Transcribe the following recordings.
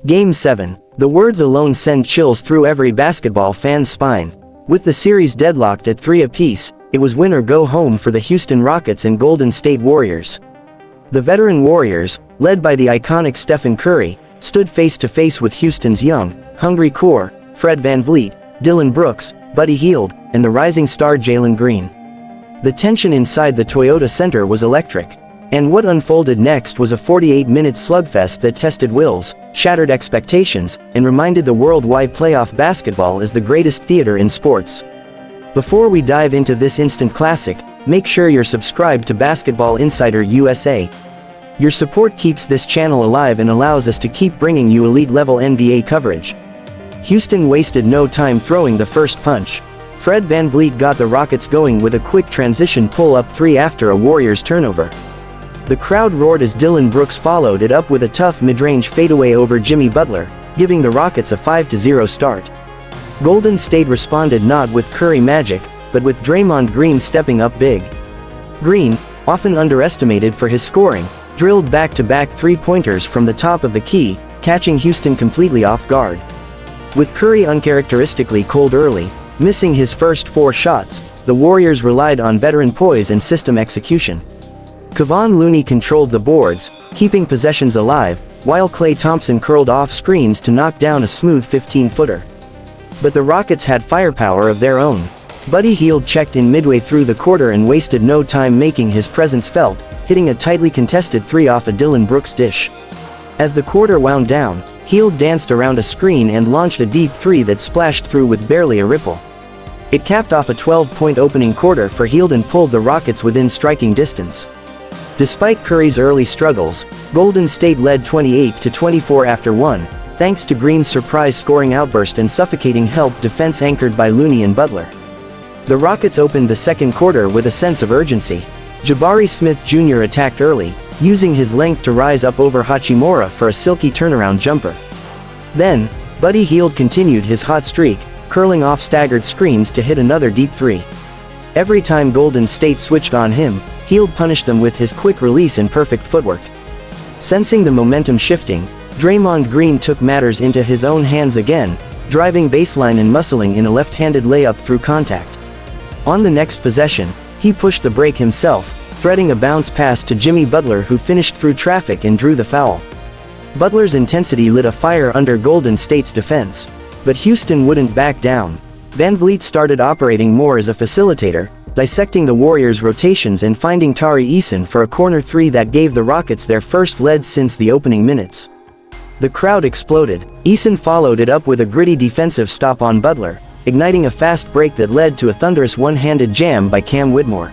Game 7. The words alone send chills through every basketball fan's spine. With the series deadlocked at 3 apiece, it was win or go home for the Houston Rockets and Golden State Warriors. The veteran Warriors, led by the iconic Stephen Curry, stood face to face with Houston's young, hungry core, Fred VanVleet, Dillon Brooks, Buddy Hield, and the rising star Jalen Green. The tension inside the Toyota Center was electric. And what unfolded next was a 48-minute slugfest that tested wills, shattered expectations, and reminded the world why playoff basketball is the greatest theater in sports. Before we dive into this instant classic, make sure you're subscribed to Basketball Insider USA. Your support keeps this channel alive and allows us to keep bringing you elite-level NBA coverage. Houston wasted no time throwing the first punch. Fred VanVleet got the Rockets going with a quick transition pull-up three after a Warriors turnover. The crowd roared as Dillon Brooks followed it up with a tough mid-range fadeaway over Jimmy Butler, giving the Rockets a 5-0 start. Golden State responded not with Curry magic, but with Draymond Green stepping up big. Green, often underestimated for his scoring, drilled back-to-back three-pointers from the top of the key, catching Houston completely off guard. With Curry uncharacteristically cold early, missing his first 4 shots, the Warriors relied on veteran poise and system execution. Kevon Looney controlled the boards, keeping possessions alive, while Klay Thompson curled off screens to knock down a smooth 15-footer. But the Rockets had firepower of their own. Buddy Hield checked in midway through the quarter and wasted no time making his presence felt, hitting a tightly contested 3 off a Dillon Brooks dish. As the quarter wound down, Hield danced around a screen and launched a deep 3 that splashed through with barely a ripple. It capped off a 12-point opening quarter for Hield and pulled the Rockets within striking distance. Despite Curry's early struggles, Golden State led 28-24 after 1, thanks to Green's surprise scoring outburst and suffocating help defense anchored by Looney and Butler. The Rockets opened the second quarter with a sense of urgency. Jabari Smith Jr. attacked early, using his length to rise up over Hachimura for a silky turnaround jumper. Then, Buddy Hield continued his hot streak, curling off staggered screens to hit another deep 3. Every time Golden State switched on him, Hield punished them with his quick release and perfect footwork. Sensing the momentum shifting, Draymond Green took matters into his own hands again, driving baseline and muscling in a left-handed layup through contact. On the next possession, he pushed the break himself, threading a bounce pass to Jimmy Butler who finished through traffic and drew the foul. Butler's intensity lit a fire under Golden State's defense. But Houston wouldn't back down. VanVleet started operating more as a facilitator, dissecting the Warriors' rotations and finding Tari Eason for a corner 3 that gave the Rockets their first lead since the opening minutes. The crowd exploded. Eason followed it up with a gritty defensive stop on Butler, igniting a fast break that led to a thunderous one-handed jam by Cam Whitmore.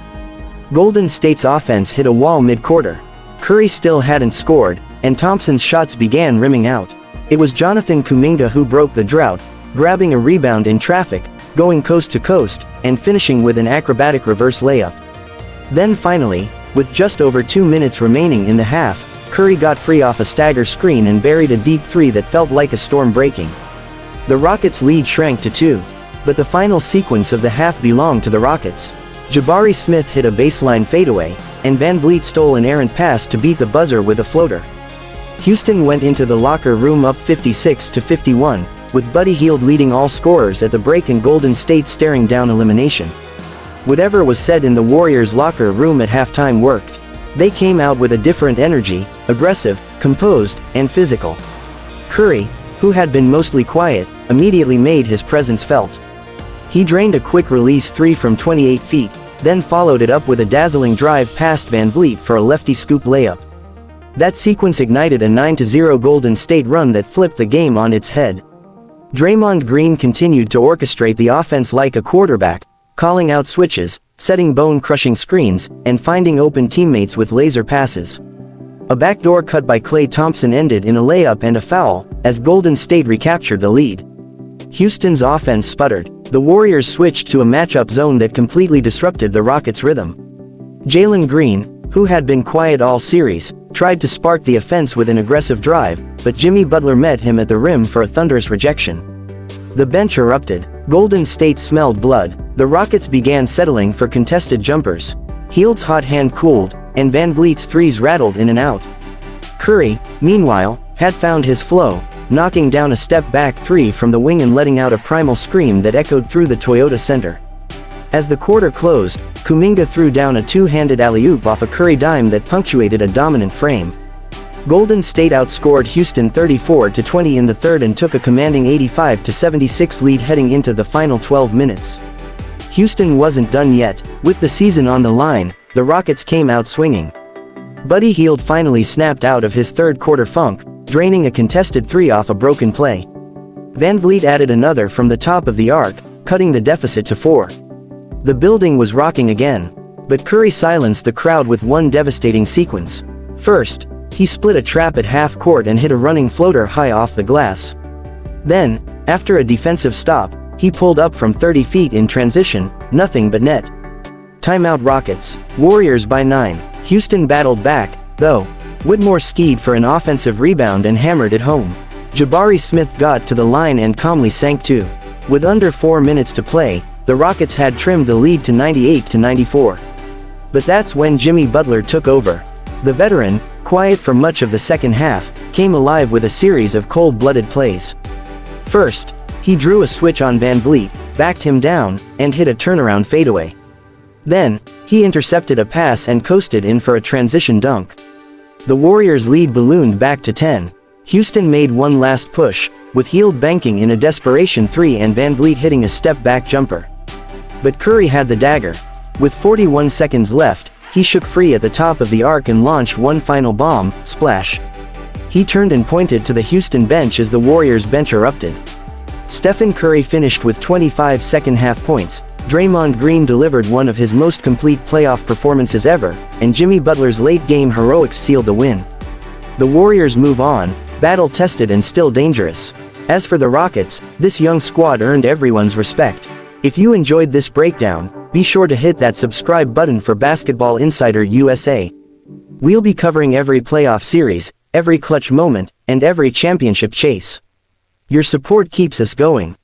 Golden State's offense hit a wall mid-quarter. Curry still hadn't scored, and Thompson's shots began rimming out. It was Jonathan Kuminga who broke the drought, grabbing a rebound in traffic, going coast to coast, and finishing with an acrobatic reverse layup. Then finally, with just over 2 minutes remaining in the half, Curry got free off a stagger screen and buried a deep 3 that felt like a storm breaking. The Rockets' lead shrank to 2. But the final sequence of the half belonged to the Rockets. Jabari Smith hit a baseline fadeaway, and VanVleet stole an errant pass to beat the buzzer with a floater. Houston went into the locker room up 56-51, with Buddy Hield leading all scorers at the break and Golden State staring down elimination. Whatever was said in the Warriors' locker room at halftime worked. They came out with a different energy, aggressive, composed, and physical. Curry, who had been mostly quiet, immediately made his presence felt. He drained a quick release 3 from 28 feet, then followed it up with a dazzling drive past VanVleet for a lefty scoop layup. That sequence ignited a 9-0 Golden State run that flipped the game on its head. Draymond Green continued to orchestrate the offense like a quarterback, calling out switches, setting bone-crushing screens, and finding open teammates with laser passes. A backdoor cut by Klay Thompson ended in a layup and a foul, as Golden State recaptured the lead. Houston's offense sputtered. The Warriors switched to a matchup zone that completely disrupted the Rockets' rhythm. Jalen Green, who had been quiet all series, tried to spark the offense with an aggressive drive, but Jimmy Butler met him at the rim for a thunderous rejection. The bench erupted. Golden State smelled blood. The Rockets began settling for contested jumpers. Hield's hot hand cooled, and VanVleet's threes rattled in and out. Curry, meanwhile, had found his flow, knocking down a step-back three from the wing and letting out a primal scream that echoed through the Toyota Center. As the quarter closed, Kuminga threw down a two-handed alley-oop off a Curry dime that punctuated a dominant frame. Golden State outscored Houston 34-20 in the third and took a commanding 85-76 lead heading into the final 12 minutes. Houston wasn't done yet. With the season on the line, the Rockets came out swinging. Buddy Hield finally snapped out of his third-quarter funk, draining a contested three off a broken play. VanVleet added another from the top of the arc, cutting the deficit to 4. The building was rocking again, but Curry silenced the crowd with one devastating sequence. First, he split a trap at half-court and hit a running floater high off the glass. Then, after a defensive stop, he pulled up from 30 feet in transition, nothing but net. Timeout Rockets. Warriors by 9. Houston battled back, though. Whitmore skied for an offensive rebound and hammered it home. Jabari Smith got to the line and calmly sank two. With under 4 minutes to play, the Rockets had trimmed the lead to 98-94. But that's when Jimmy Butler took over. The veteran, quiet for much of the second half, came alive with a series of cold-blooded plays. First, he drew a switch on VanVleet, backed him down, and hit a turnaround fadeaway. Then, he intercepted a pass and coasted in for a transition dunk. The Warriors' lead ballooned back to 10. Houston made one last push, with Hield banking in a desperation three and VanVleet hitting a step-back jumper. But Curry had the dagger. With 41 seconds left, he shook free at the top of the arc and launched one final bomb, splash. He turned and pointed to the Houston bench as the Warriors' bench erupted. Stephen Curry finished with 25 second-half points, Draymond Green delivered one of his most complete playoff performances ever, and Jimmy Butler's late-game heroics sealed the win. The Warriors move on, battle-tested and still dangerous. As for the Rockets, this young squad earned everyone's respect. If you enjoyed this breakdown, be sure to hit that subscribe button for Basketball Insider USA. We'll be covering every playoff series, every clutch moment, and every championship chase. Your support keeps us going.